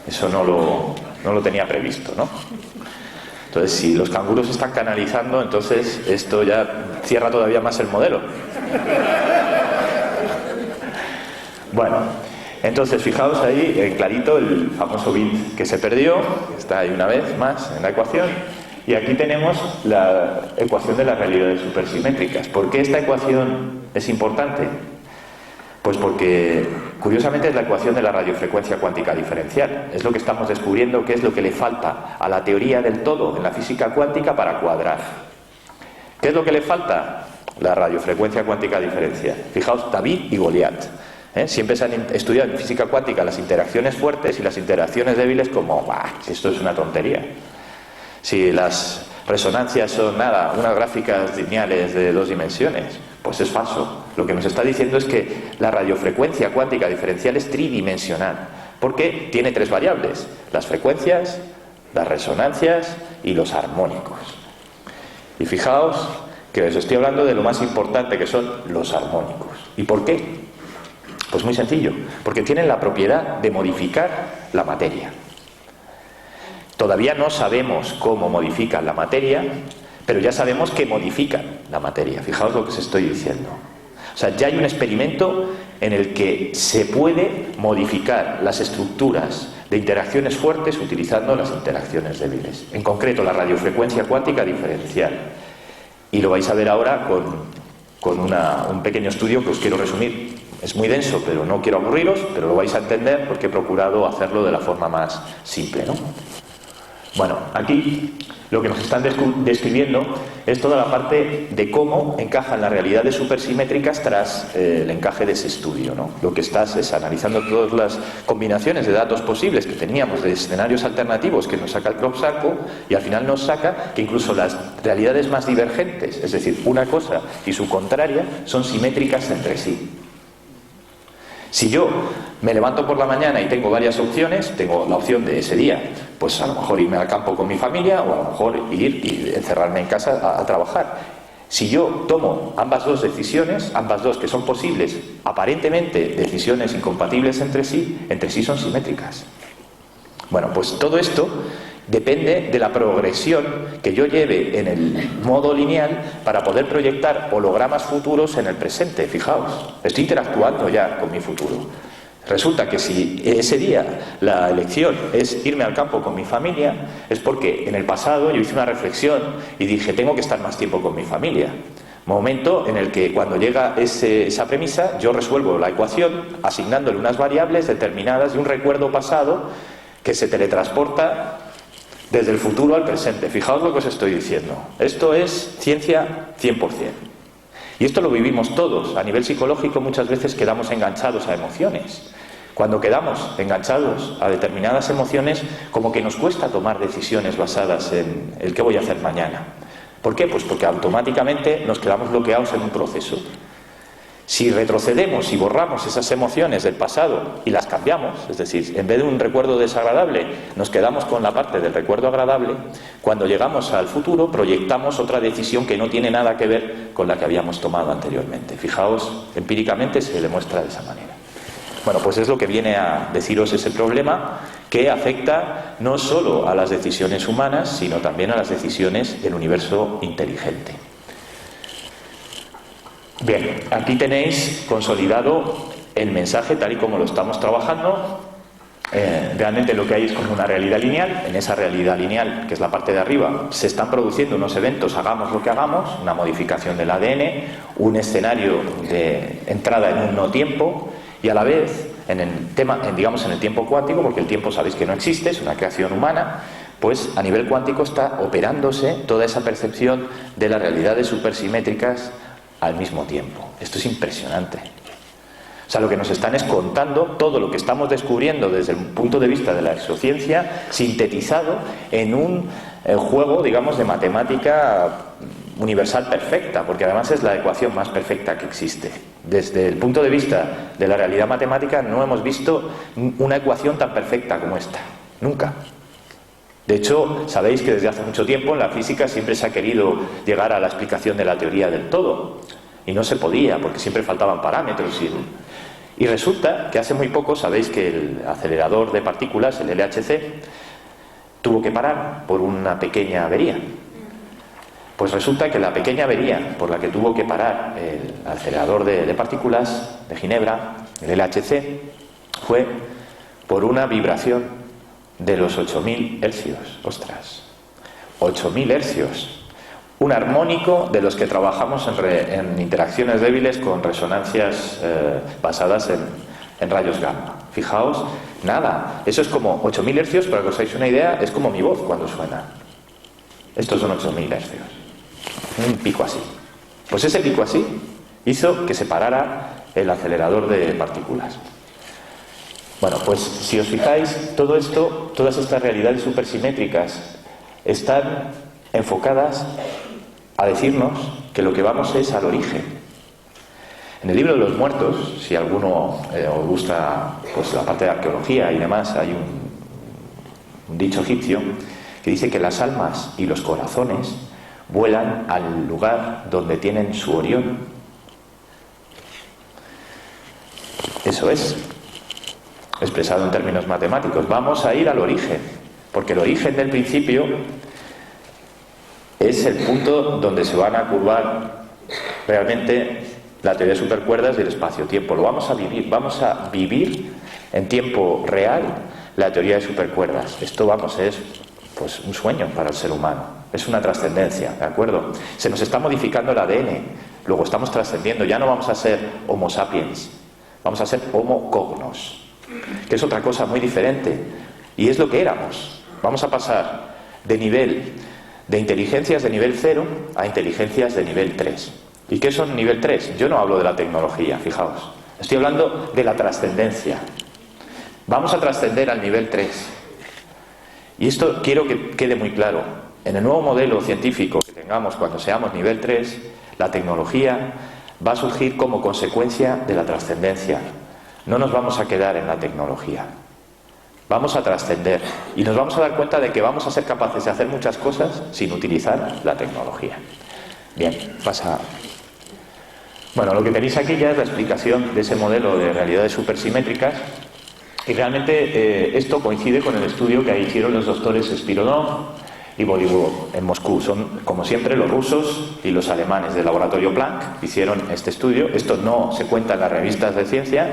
eso no lo tenía previsto, ¿no? Entonces, si los canguros están canalizando, entonces esto ya cierra todavía más el modelo. Bueno, entonces fijaos ahí, clarito, el famoso bit que se perdió, está ahí una vez más en la ecuación. Y aquí tenemos la ecuación de las realidades supersimétricas. ¿Por qué esta ecuación es importante? Pues porque, curiosamente, es la ecuación de la radiofrecuencia cuántica diferencial. Es lo que estamos descubriendo que es lo que le falta a la teoría del todo en la física cuántica para cuadrar. ¿Qué es lo que le falta? La radiofrecuencia cuántica diferencial. Fijaos, David y Goliat. Siempre se han estudiado en física cuántica las interacciones fuertes y las interacciones débiles como, esto es una tontería. Si las resonancias son nada, unas gráficas lineales de 2 dimensiones, pues es falso. Lo que nos está diciendo es que la radiofrecuencia cuántica diferencial es tridimensional, porque tiene 3 variables: las frecuencias, las resonancias y los armónicos. Y fijaos que os estoy hablando de lo más importante, que son los armónicos. ¿Y por qué? Pues muy sencillo, porque tienen la propiedad de modificar la materia. Todavía no sabemos cómo modifican la materia, pero ya sabemos que modifican la materia. Fijaos lo que os estoy diciendo. O sea, ya hay un experimento en el que se puede modificar las estructuras de interacciones fuertes utilizando las interacciones débiles. En concreto, la radiofrecuencia cuántica diferencial. Y lo vais a ver ahora con un pequeño estudio que os quiero resumir. Es muy denso, pero no quiero aburriros, pero lo vais a entender porque he procurado hacerlo de la forma más simple, ¿no? Bueno, aquí lo que nos están describiendo es toda la parte de cómo encajan las realidades supersimétricas tras el encaje de ese estudio, ¿no? Lo que estás es analizando todas las combinaciones de datos posibles que teníamos de escenarios alternativos que nos saca el crop circle, y al final nos saca que incluso las realidades más divergentes, es decir, una cosa y su contraria, son simétricas entre sí. Si yo me levanto por la mañana y tengo varias opciones, tengo la opción de ese día, pues a lo mejor irme al campo con mi familia, o a lo mejor ir y encerrarme en casa a trabajar. Si yo tomo ambas dos decisiones, ambas dos que son posibles, aparentemente decisiones incompatibles entre sí son simétricas. Bueno, pues todo esto depende de la progresión que yo lleve en el modo lineal para poder proyectar hologramas futuros en el presente. Fijaos, estoy interactuando ya con mi futuro. Resulta que si ese día la elección es irme al campo con mi familia, es porque en el pasado yo hice una reflexión y dije, tengo que estar más tiempo con mi familia. Momento en el que cuando llega esa premisa, yo resuelvo la ecuación asignándole unas variables determinadas de un recuerdo pasado que se teletransporta desde el futuro al presente. Fijaos lo que os estoy diciendo. Esto es ciencia 100%. Y esto lo vivimos todos. A nivel psicológico muchas veces quedamos enganchados a emociones. Cuando quedamos enganchados a determinadas emociones, como que nos cuesta tomar decisiones basadas en el qué voy a hacer mañana. ¿Por qué? Pues porque automáticamente nos quedamos bloqueados en un proceso. Si retrocedemos y borramos esas emociones del pasado y las cambiamos, es decir, en vez de un recuerdo desagradable, nos quedamos con la parte del recuerdo agradable, cuando llegamos al futuro proyectamos otra decisión que no tiene nada que ver con la que habíamos tomado anteriormente. Fijaos, empíricamente se demuestra de esa manera. Bueno, pues es lo que viene a deciros ese problema que afecta no solo a las decisiones humanas, sino también a las decisiones del universo inteligente. Bien, aquí tenéis consolidado el mensaje tal y como lo estamos trabajando. Realmente lo que hay es como una realidad lineal. En esa realidad lineal, que es la parte de arriba, se están produciendo unos eventos, hagamos lo que hagamos, una modificación del ADN, un escenario de entrada en un no tiempo, y a la vez en el tema, digamos en el tiempo cuántico, porque el tiempo sabéis que no existe, es una creación humana, pues a nivel cuántico está operándose toda esa percepción de las realidades supersimétricas al mismo tiempo. Esto es impresionante. O sea, lo que nos están es contando todo lo que estamos descubriendo desde el punto de vista de la exociencia, sintetizado en un juego, digamos, de matemática universal perfecta, porque además es la ecuación más perfecta que existe. Desde el punto de vista de la realidad matemática no hemos visto una ecuación tan perfecta como esta, nunca. De hecho, sabéis que desde hace mucho tiempo en la física siempre se ha querido llegar a la explicación de la teoría del todo, y no se podía, porque siempre faltaban parámetros. Y resulta que hace muy poco, sabéis que el acelerador de partículas, el LHC, tuvo que parar por una pequeña avería. Pues resulta que la pequeña avería por la que tuvo que parar el acelerador de partículas de Ginebra, el LHC, fue por una vibración de los 8000 hercios. ¡Ostras! 8000 hercios. Un armónico de los que trabajamos en interacciones débiles con resonancias basadas en rayos gamma. Fijaos, nada. Eso es como 8000 hercios, para que os hagáis una idea, es como mi voz cuando suena. Estos son 8000 hercios. Un pico así. Pues ese pico así hizo que se parara el acelerador de partículas. Bueno, pues si os fijáis, todo esto, todas estas realidades supersimétricas están enfocadas a decirnos que lo que vamos es al origen. En el libro de los muertos, si a alguno os gusta pues la parte de arqueología y demás, hay un dicho egipcio que dice que las almas y los corazones vuelan al lugar donde tienen su Orión. Eso es, expresado en términos matemáticos. Vamos a ir al origen, porque el origen del principio es el punto donde se van a curvar realmente la teoría de supercuerdas y el espacio-tiempo. Lo vamos a vivir en tiempo real la teoría de supercuerdas. Esto, vamos, es pues un sueño para el ser humano, es una trascendencia, ¿de acuerdo? Se nos está modificando el ADN, luego estamos trascendiendo, ya no vamos a ser Homo sapiens, vamos a ser Homo cognos, que es otra cosa muy diferente, y es lo que éramos. Vamos a pasar de nivel de inteligencias de nivel 0 a inteligencias de nivel 3. ¿Y qué son nivel 3? Yo no hablo de la tecnología, fijaos. Estoy hablando de la trascendencia. Vamos a trascender al nivel 3. Y esto quiero que quede muy claro. En el nuevo modelo científico que tengamos cuando seamos nivel 3, la tecnología va a surgir como consecuencia de la trascendencia. No nos vamos a quedar en la tecnología. Vamos a trascender y nos vamos a dar cuenta de que vamos a ser capaces de hacer muchas cosas sin utilizar la tecnología. Bien, pasa. Bueno, lo que tenéis aquí ya es la explicación de ese modelo de realidades supersimétricas, y realmente esto coincide con el estudio que hicieron los doctores Spirodov y Bolivov en Moscú. Son, como siempre, los rusos y los alemanes del laboratorio Planck hicieron este estudio. Esto no se cuenta en las revistas de ciencia.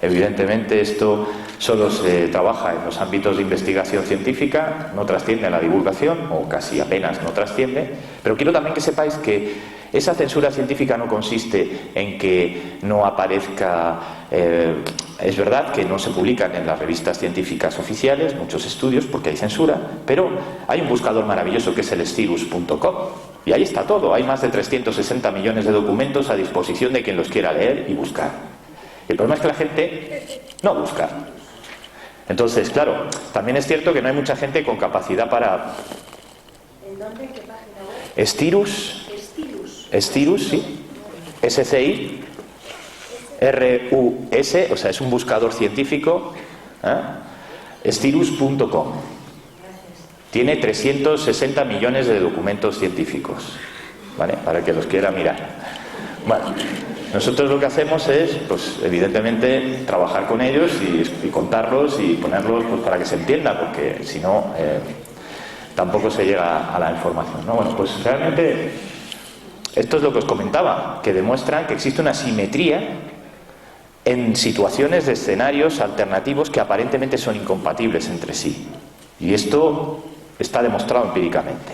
Evidentemente esto solo se trabaja en los ámbitos de investigación científica, no trasciende a la divulgación, o casi apenas no trasciende, pero quiero también que sepáis que esa censura científica no consiste en que no aparezca, es verdad que no se publican en las revistas científicas oficiales muchos estudios porque hay censura, pero hay un buscador maravilloso que es el styrus.com, y ahí está todo. Hay más de 360 millones de documentos a disposición de quien los quiera leer y buscar. El problema es que la gente no busca. Entonces, claro, también es cierto que no hay mucha gente con capacidad para... ¿En dónde? ¿Qué página web? Styrus. Styrus. Styrus, sí. SCI. RUS, o sea, es un buscador científico. Styrus.com. Tiene 360 millones de documentos científicos, ¿vale? Para que los quiera mirar. Bueno, nosotros lo que hacemos es, pues evidentemente, trabajar con ellos y contarlos y ponerlos pues, para que se entienda, porque si no, tampoco se llega a la información, ¿no? Bueno, pues realmente esto es lo que os comentaba, que demuestran que existe una simetría en situaciones de escenarios alternativos que aparentemente son incompatibles entre sí. Y esto está demostrado empíricamente.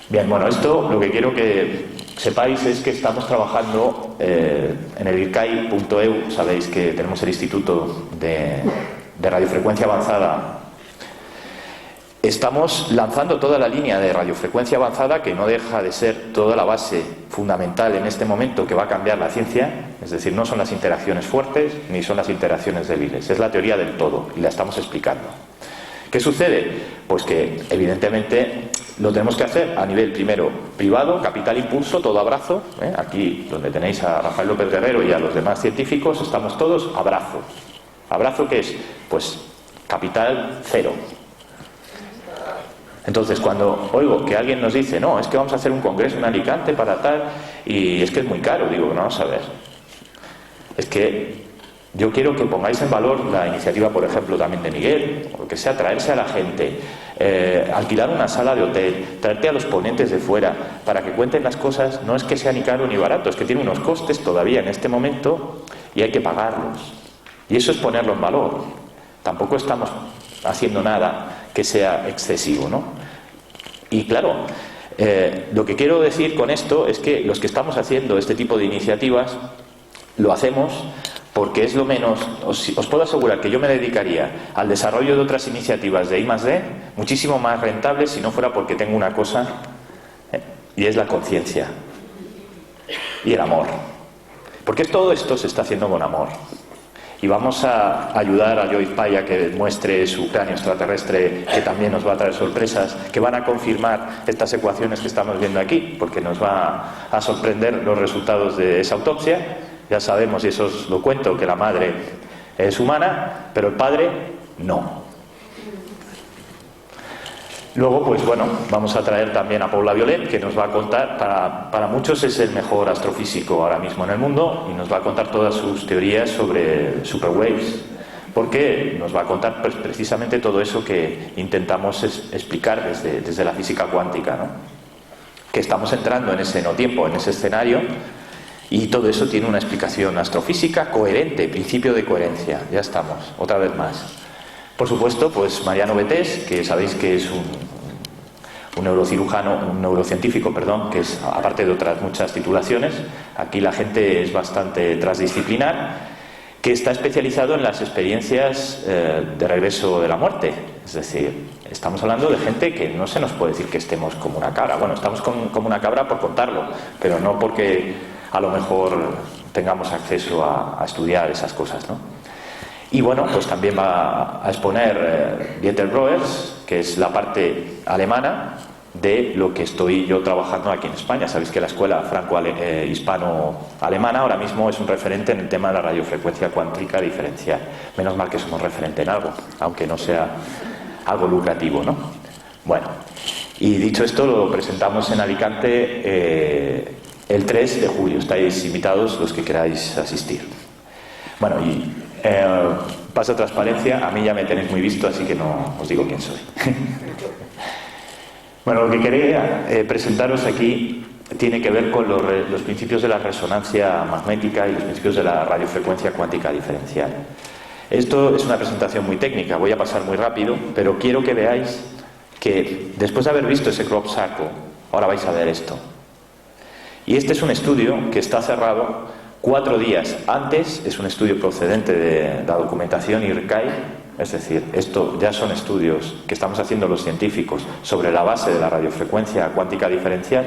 Bien, bueno, esto lo que quiero que sepáis es que estamos trabajando en el IRCAI.eu. Sabéis que tenemos el Instituto de Radiofrecuencia Avanzada. Estamos lanzando toda la línea de radiofrecuencia avanzada, que no deja de ser toda la base fundamental en este momento que va a cambiar la ciencia. Es decir, no son las interacciones fuertes ni son las interacciones débiles, es la teoría del todo y la estamos explicando. ¿Qué sucede? Pues que evidentemente lo tenemos que hacer a nivel primero privado, capital impulso, todo abrazo. Aquí donde tenéis a Rafael López Guerrero y a los demás científicos, estamos todos abrazo. ¿Abrazo qué es? Pues capital cero. Entonces, cuando oigo que alguien nos dice, no, es que vamos a hacer un congreso en Alicante para tal, y es que es muy caro, digo, no, vamos a ver. Es que yo quiero que pongáis en valor la iniciativa, por ejemplo, también de Miguel, o lo que sea, traerse a la gente, alquilar una sala de hotel, traerte a los ponentes de fuera, para que cuenten las cosas. No es que sea ni caro ni barato, es que tiene unos costes todavía en este momento y hay que pagarlos. Y eso es ponerlo en valor. Tampoco estamos haciendo nada que sea excesivo, ¿no? Y claro, lo que quiero decir con esto es que los que estamos haciendo este tipo de iniciativas lo hacemos porque es lo menos. Os puedo asegurar que yo me dedicaría al desarrollo de otras iniciativas de I+D muchísimo más rentables si no fuera porque tengo una cosa, y es la conciencia y el amor, porque todo esto se está haciendo con amor. Y vamos a ayudar a Joyce Pai a que muestre su cráneo extraterrestre, que también nos va a traer sorpresas, que van a confirmar estas ecuaciones que estamos viendo aquí, porque nos va a sorprender los resultados de esa autopsia. Ya sabemos, y eso os lo cuento, que la madre es humana, pero el padre no. Luego, pues bueno, vamos a traer también a Paula Violet, que nos va a contar, para muchos es el mejor astrofísico ahora mismo en el mundo, y nos va a contar todas sus teorías sobre superwaves, porque nos va a contar pues, precisamente todo eso que intentamos explicar desde la física cuántica, ¿no? Que estamos entrando en ese no tiempo, en ese escenario, y todo eso tiene una explicación astrofísica coherente, principio de coherencia. Ya estamos, otra vez más. Por supuesto, pues Mariano Betés, que sabéis que es un neurocientífico, que es, aparte de otras muchas titulaciones, aquí la gente es bastante transdisciplinar, que está especializado en las experiencias de regreso de la muerte. Es decir, estamos hablando de gente que no se nos puede decir que estemos como una cabra. Bueno, estamos como una cabra por contarlo, pero no porque a lo mejor tengamos acceso a estudiar esas cosas, ¿no? Y bueno, pues también va a exponer Dieter Broers, que es la parte alemana de lo que estoy yo trabajando aquí en España. Sabéis que la escuela franco-hispano-alemana ahora mismo es un referente en el tema de la radiofrecuencia cuántica diferencial. Menos mal que somos referente en algo, aunque no sea algo lucrativo, ¿no? Bueno, y dicho esto, lo presentamos en Alicante el 3 de julio. Estáis invitados los que queráis asistir. Bueno, y paso a transparencia. A mí ya me tenéis muy visto, así que no os digo quién soy. Bueno, lo que quería presentaros aquí tiene que ver con los principios de la resonancia magnética y los principios de la radiofrecuencia cuántica diferencial. Esto es una presentación muy técnica, voy a pasar muy rápido, pero quiero que veáis que después de haber visto ese crop circle, ahora vais a ver esto. Y este es un estudio que está cerrado 4 días antes, es un estudio procedente de la documentación IRCAI, es decir, esto ya son estudios que estamos haciendo los científicos sobre la base de la radiofrecuencia cuántica diferencial,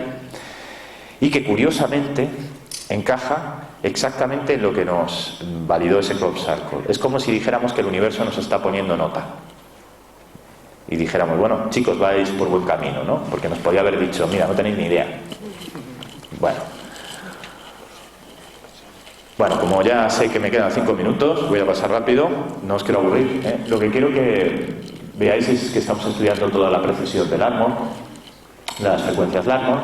y que curiosamente encaja exactamente en lo que nos validó ese crop circle. Es como si dijéramos que el universo nos está poniendo nota. Y dijéramos, bueno, chicos, vais por buen camino, ¿no? Porque nos podía haber dicho, mira, no tenéis ni idea. Bueno, como ya sé que me quedan 5 minutos, voy a pasar rápido, no os quiero aburrir, ¿eh? Lo que quiero que veáis es que estamos estudiando toda la precesión de Larmor, las frecuencias Larmor,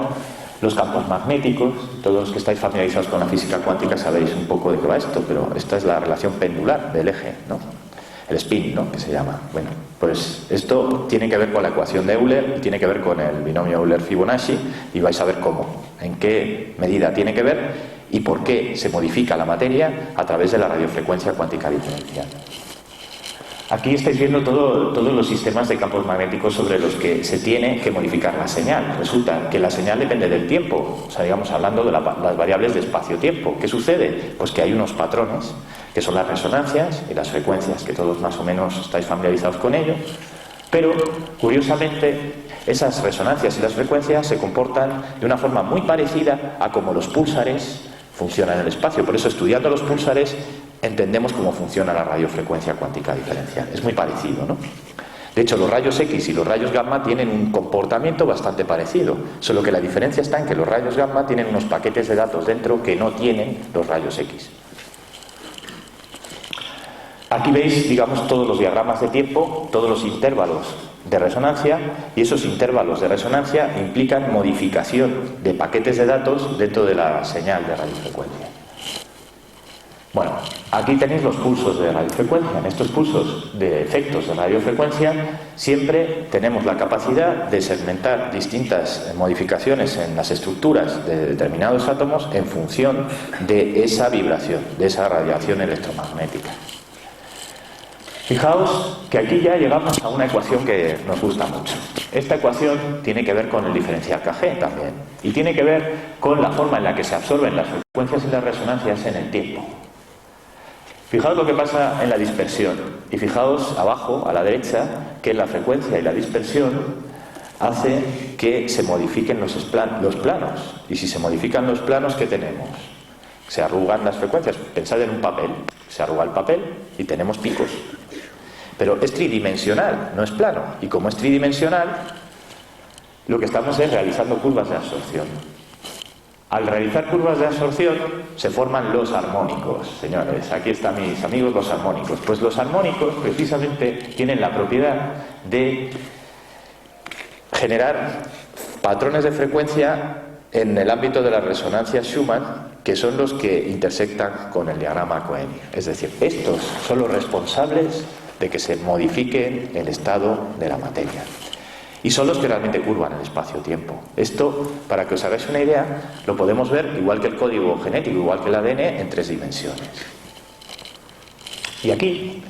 Los campos magnéticos, todos los que estáis familiarizados con la física cuántica sabéis un poco de qué va esto, pero esta es la relación pendular del eje, ¿no? El spin, ¿no?, que se llama. Bueno, pues esto tiene que ver con la ecuación de Euler y tiene que ver con el binomio Euler-Fibonacci, y vais a ver cómo, en qué medida tiene que ver y por qué se modifica la materia a través de la radiofrecuencia cuántica diferencial. Aquí estáis viendo todos los sistemas de campos magnéticos sobre los que se tiene que modificar la señal. Resulta que la señal depende del tiempo, o sea, digamos, hablando de las variables de espacio-tiempo. ¿Qué sucede? Pues que hay unos patrones, que son las resonancias y las frecuencias, que todos más o menos estáis familiarizados con ello, pero, curiosamente, esas resonancias y las frecuencias se comportan de una forma muy parecida a como los púlsares funcionan en el espacio. Por eso, estudiando los púlsares, entendemos cómo funciona la radiofrecuencia cuántica diferencial. Es muy parecido, ¿no? De hecho, los rayos X y los rayos gamma tienen un comportamiento bastante parecido, solo que la diferencia está en que los rayos gamma tienen unos paquetes de datos dentro que no tienen los rayos X. Aquí veis, digamos, todos los diagramas de tiempo, todos los intervalos de resonancia, y esos intervalos de resonancia implican modificación de paquetes de datos dentro de la señal de radiofrecuencia. Bueno, aquí tenéis los pulsos de radiofrecuencia. En estos pulsos de efectos de radiofrecuencia siempre tenemos la capacidad de segmentar distintas modificaciones en las estructuras de determinados átomos en función de esa vibración, de esa radiación electromagnética. Fijaos que aquí ya llegamos a una ecuación que nos gusta mucho. Esta ecuación tiene que ver con el diferencial Kg también, y tiene que ver con la forma en la que se absorben las frecuencias y las resonancias en el tiempo. Fijaos lo que pasa en la dispersión, y fijaos abajo, a la derecha, que la frecuencia y la dispersión hace que se modifiquen los planos. Y si se modifican los planos, ¿qué tenemos? Se arrugan las frecuencias. Pensad en un papel. Se arruga el papel y tenemos picos. Pero es tridimensional, no es plano. Y como es tridimensional, lo que estamos es realizando curvas de absorción. Al realizar curvas de absorción se forman los armónicos. Señores, aquí están mis amigos los armónicos. Pues los armónicos precisamente tienen la propiedad de generar patrones de frecuencia en el ámbito de las resonancias Schumann, que son los que intersectan con el diagrama Cohen. Es decir, estos son los responsables de que se modifique el estado de la materia. Y son los que realmente curvan el espacio-tiempo. Esto, para que os hagáis una idea, lo podemos ver igual que el código genético, igual que el ADN, en 3 dimensiones. Y aquí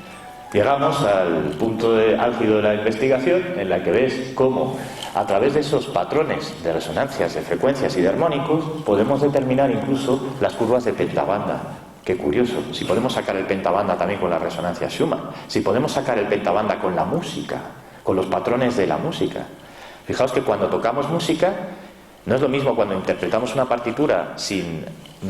llegamos al punto álgido de la investigación, en la que ves cómo, a través de esos patrones de resonancias, de frecuencias y de armónicos, podemos determinar incluso las curvas de pentabanda. Qué curioso. Si podemos sacar el pentabanda también con las resonancias Schumann, si podemos sacar el pentabanda con la música, con los patrones de la música. Fijaos que cuando tocamos música, no es lo mismo cuando interpretamos una partitura sin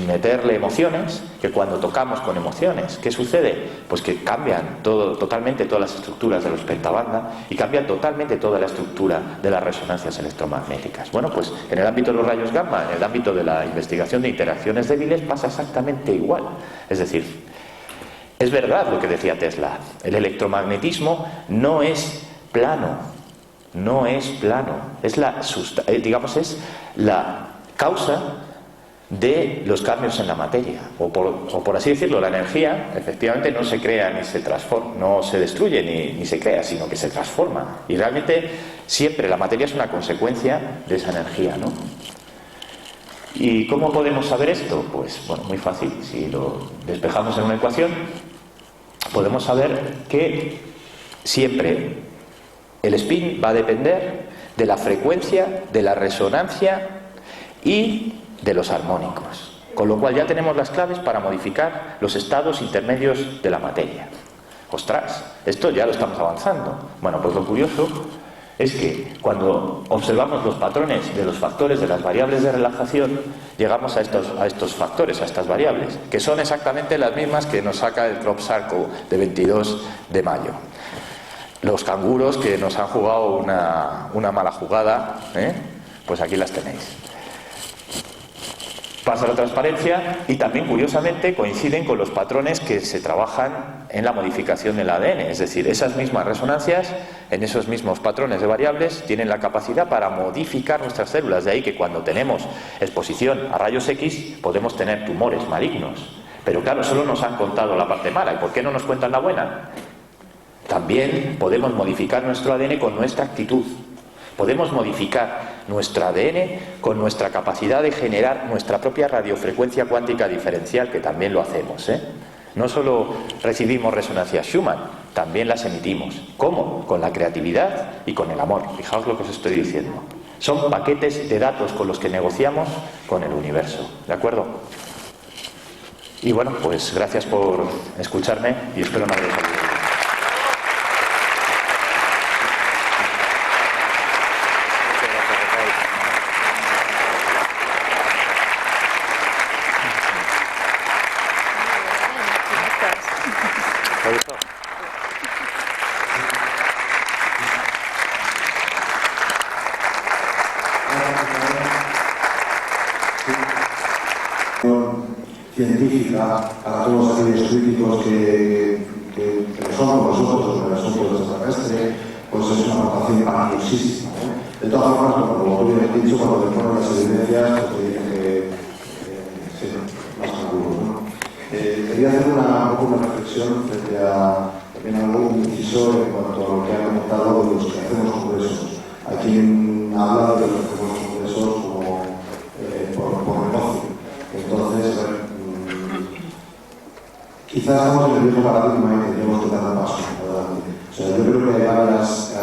meterle emociones que cuando tocamos con emociones. ¿Qué sucede? Pues que cambian totalmente todas las estructuras de los pentabanda y cambian totalmente toda la estructura de las resonancias electromagnéticas. Bueno, pues en el ámbito de los rayos gamma, en el ámbito de la investigación de interacciones débiles, pasa exactamente igual. Es decir, es verdad lo que decía Tesla, el electromagnetismo no es plano, no es plano, es la causa de los cambios en la materia, o por así decirlo, la energía efectivamente no se crea ni se transforma, no se destruye ni se crea, sino que se transforma, y realmente siempre la materia es una consecuencia de esa energía, ¿no? ¿Y cómo podemos saber esto? Pues bueno, muy fácil. Si lo despejamos en una ecuación, podemos saber que siempre el spin va a depender de la frecuencia, de la resonancia y de los armónicos. Con lo cual ya tenemos las claves para modificar los estados intermedios de la materia. ¡Ostras! Esto ya lo estamos avanzando. Bueno, pues lo curioso es que cuando observamos los patrones de los factores de las variables de relajación, llegamos a estos factores, a estas variables, que son exactamente las mismas que nos saca el crop circle de 22 de mayo. Los canguros que nos han jugado una mala jugada, pues aquí las tenéis. Pasa la transparencia y también, curiosamente, coinciden con los patrones que se trabajan en la modificación del ADN. Es decir, esas mismas resonancias, en esos mismos patrones de variables, tienen la capacidad para modificar nuestras células. De ahí que cuando tenemos exposición a rayos X podemos tener tumores malignos. Pero claro, solo nos han contado la parte mala. ¿Y por qué no nos cuentan la buena? También podemos modificar nuestro ADN con nuestra actitud. Podemos modificar nuestro ADN con nuestra capacidad de generar nuestra propia radiofrecuencia cuántica diferencial, que también lo hacemos, ¿eh? No solo recibimos resonancias Schumann, también las emitimos. ¿Cómo? Con la creatividad y con el amor. Fijaos lo que os estoy diciendo. Son paquetes de datos con los que negociamos con el universo. ¿De acuerdo? Y bueno, pues gracias por escucharme y espero no haberos olvidado. Científica a todos aquellos críticos que somos nosotros en el asunto extraterrestre, pues es una aportación valiosísima, ¿eh? De todas formas, como tú bien has dicho, cuando te ponen las evidencias, pues te dicen que sí, más seguro, ¿no? Quería hacer una reflexión frente a también algún inciso en cuanto a lo que han comentado de los que hacemos congresos. Hay quien ha hablado de los que hacemos congresos como por negocio. Entonces, quizás estamos en el mismo paradigma y tendríamos que dar un paso adelante. O sea, yo creo que hay varias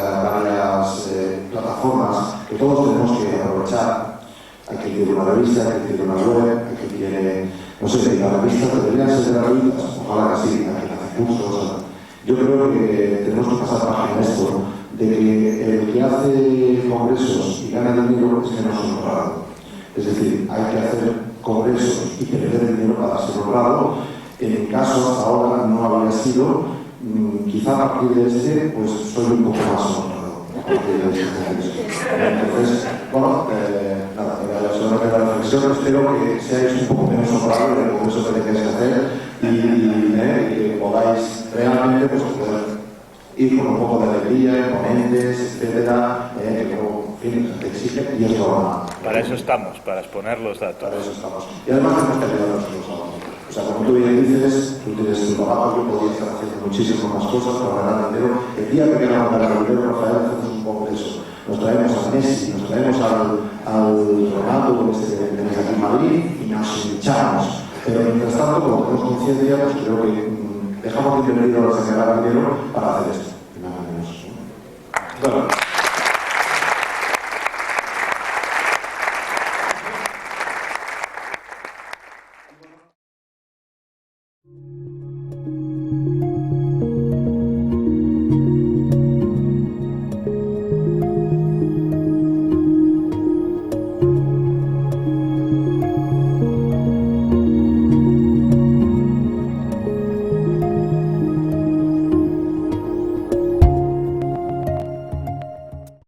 plataformas que todos tenemos que aprovechar. Hay quien tiene una revista, hay quien tiene una web, hay quien tiene, no sé, las revistas deberían ser gratuitas, ojalá que sí, hay quien hace cursos. Yo creo que tenemos que pasar página en esto, de que el que hace congresos y gana dinero es que no es honrado. Es decir, hay que hacer congresos y perder dinero para ser honrado. En mi caso, hasta ahora no había sido, quizá a partir de este, pues soy un poco más honrado. Entonces, bueno, nada, sobre la reflexión, espero que seáis un poco menos honrados en el congreso que tengáis que hacer y que podáis realmente pues, poder ir con un poco de alegría, ponentes, etcétera, que como te exigen y es normal. Para eso estamos, para exponer los datos. Para eso estamos. Y además tenemos que ayudar a los otros. O sea, como tú bien dices, tú tienes tu trabajo, yo podría estar haciendo muchísimas más cosas para ganar dinero. El día que queramos ganar dinero, Rafael, hacemos un congreso. Nos traemos a Messi, nos traemos al Ronaldo, que tenéis aquí en Madrid, y nos hinchamos. Pero mientras tanto, como tenemos conciencia, pues creo que dejamos de invertir a generar dinero para hacer esto. Nada menos. Bueno.